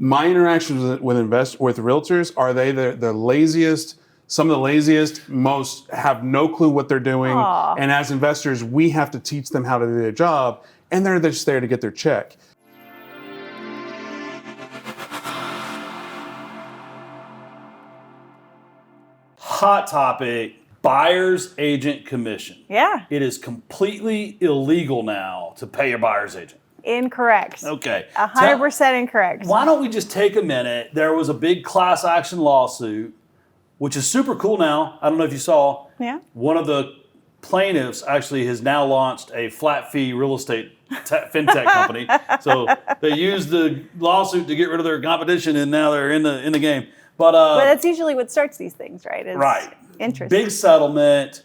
My interactions with realtors, are they the laziest? Some of the laziest, most have no clue what they're doing. Aw. And as investors, we have to teach them how to do their job, and they're just there to get their check. Hot topic, buyer's agent commission. Yeah, It is completely illegal now to pay your buyer's agent. incorrect. Okay. 100% incorrect. Why don't we just take a minute? There was a big class action lawsuit, which is super cool now. I don't know if you saw. Yeah. One of the plaintiffs actually has now launched a flat fee real estate fintech company. So they used the lawsuit to get rid of their competition, and now they're in the game. But that's usually what starts these things, right? It's right. Interesting. Big settlement.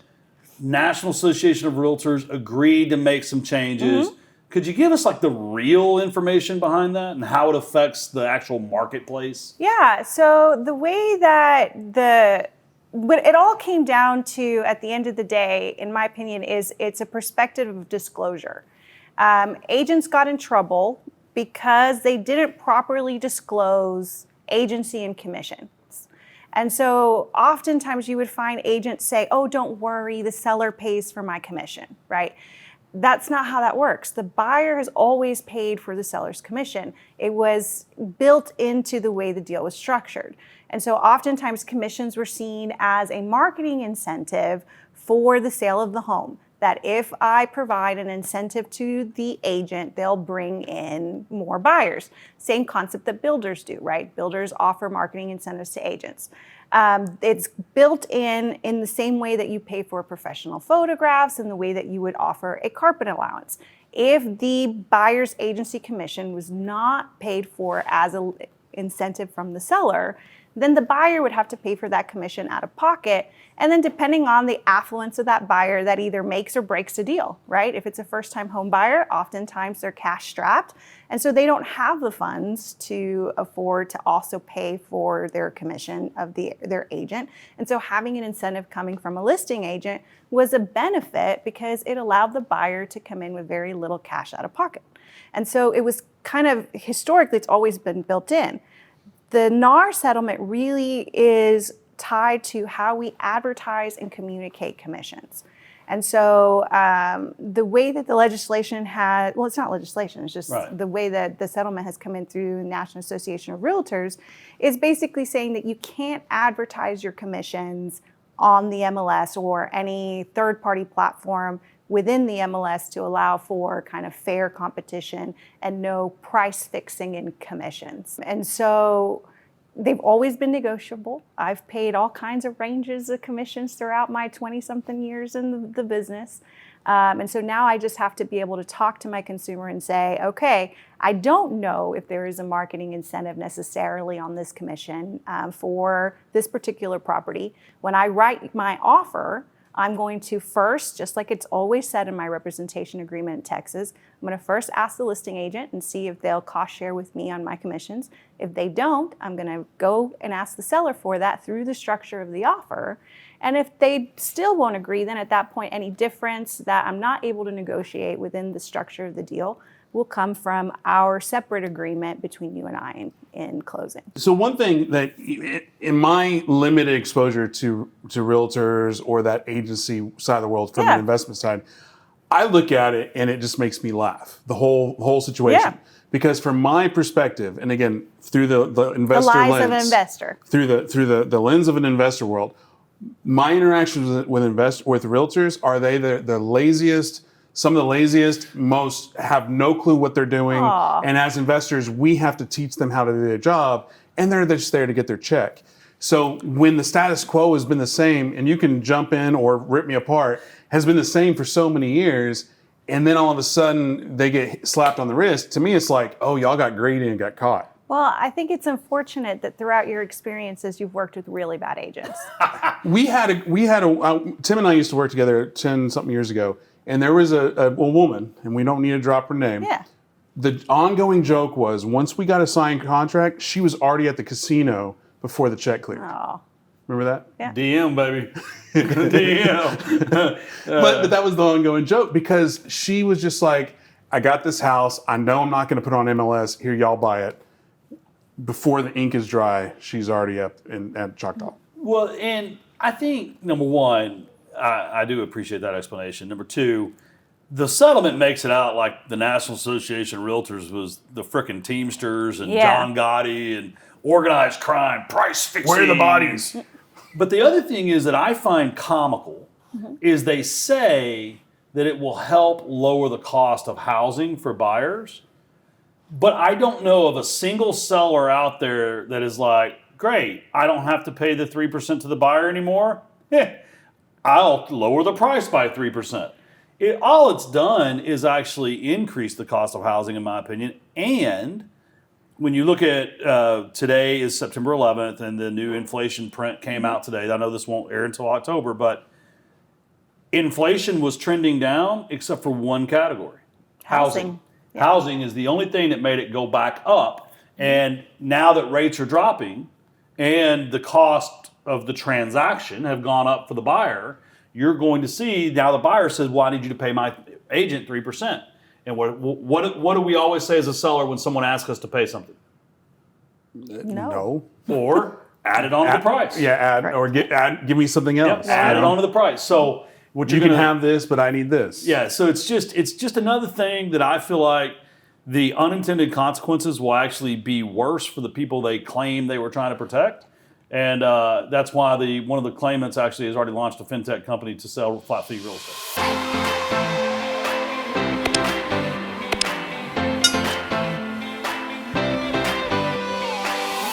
National Association of Realtors agreed to make some changes. Mm-hmm. Could you give us like the real information behind that and how it affects the actual marketplace? Yeah. So the way that what it all came down to at the end of the day, in my opinion, is it's a perspective of disclosure. Agents got in trouble because they didn't properly disclose agency and commissions. And so oftentimes you would find agents say, oh, don't worry, the seller pays for my commission, right? That's not how that works. The buyer has always paid for the seller's commission. It was built into the way the deal was structured. And so oftentimes commissions were seen as a marketing incentive for the sale of the home. That if I provide an incentive to the agent, they'll bring in more buyers. Same concept that builders do, right? Builders offer marketing incentives to agents. It's built in the same way that you pay for professional photographs and the way that you would offer a carpet allowance. If the buyer's agency commission was not paid for as an incentive from the seller, then the buyer would have to pay for that commission out of pocket. And then depending on the affluence of that buyer, that either makes or breaks a deal, right? If it's a first-time home buyer, oftentimes they're cash strapped. And so they don't have the funds to afford to also pay for their commission of their agent. And so having an incentive coming from a listing agent was a benefit because it allowed the buyer to come in with very little cash out of pocket. And so it was kind of, historically, it's always been built in. The NAR settlement really is tied to how we advertise and communicate commissions. And so the way that the legislation it's not legislation, it's just right. The way that the settlement has come in through the National Association of Realtors is basically saying that you can't advertise your commissions on the MLS or any third-party platform within the MLS to allow for kind of fair competition and no price fixing in commissions. And so they've always been negotiable. I've paid all kinds of ranges of commissions throughout my 20-something years in the business. And so now I just have to be able to talk to my consumer and say, okay, I don't know if there is a marketing incentive necessarily on this commission for this particular property. When I write my offer, I'm going to first, just like it's always said in my representation agreement in Texas, I'm going to first ask the listing agent and see if they'll cost share with me on my commissions. If they don't, I'm going to go and ask the seller for that through the structure of the offer. And if they still won't agree, then at that point, any difference that I'm not able to negotiate within the structure of the deal will come from our separate agreement between you and I in closing. So one thing that in my limited exposure to realtors or that agency side of the world from an investment side, I look at it and it just makes me laugh, the whole situation. Yeah. Because from my perspective, and again, through the investor the lies lens, of an investor. through the lens of an investor world, my interactions with realtors, are they the laziest? Some of the laziest, most have no clue what they're doing. Aww. And as investors, we have to teach them how to do their job, and they're just there to get their check. So when the status quo has been the same, and you can jump in or rip me apart, has been the same for so many years, and then all of a sudden they get slapped on the wrist, to me it's like, oh, y'all got greedy and got caught. Well, I think it's unfortunate that throughout your experiences, you've worked with really bad agents. We had a Tim and I used to work together 10-something years ago, and there was a woman, and we don't need to drop her name. Yeah. The ongoing joke was once we got a signed contract, she was already at the casino before the check cleared. Oh. Remember that? Yeah. DM, baby. DM. But that was the ongoing joke because she was just like, I got this house. I know I'm not going to put it on MLS. Here, y'all buy it. before the ink is dry, she's already up at Choctaw. Well, and I think, number one, I do appreciate that explanation. Number two, the settlement makes it out like the National Association of Realtors was the frickin' Teamsters and John Gotti and organized crime, price fixing. Where are the bodies? But the other thing is that I find comical is they say that it will help lower the cost of housing for buyers. But I don't know of a single seller out there that is like, great, I don't have to pay the 3% to the buyer anymore. I'll lower the price by 3%. All it's done is actually increase the cost of housing, in my opinion. And when you look at today is September 11th, and the new inflation print came out today. I know this won't air until October, but inflation was trending down except for one category: housing. Yeah. Housing is the only thing that made it go back up. And now that rates are dropping and the cost of the transaction have gone up for the buyer, you're going to see now the buyer says, well, I need you to pay my agent 3%. And what do we always say as a seller when someone asks us to pay something? No. Or add it onto the price. Yeah, or give me something else. Yep, add it onto the price. So what You can have this, but I need this. yeah, so it's just another thing that I feel like the unintended consequences will actually be worse for the people they claim they were trying to protect. And that's why one of the claimants actually has already launched a fintech company to sell flat fee real estate.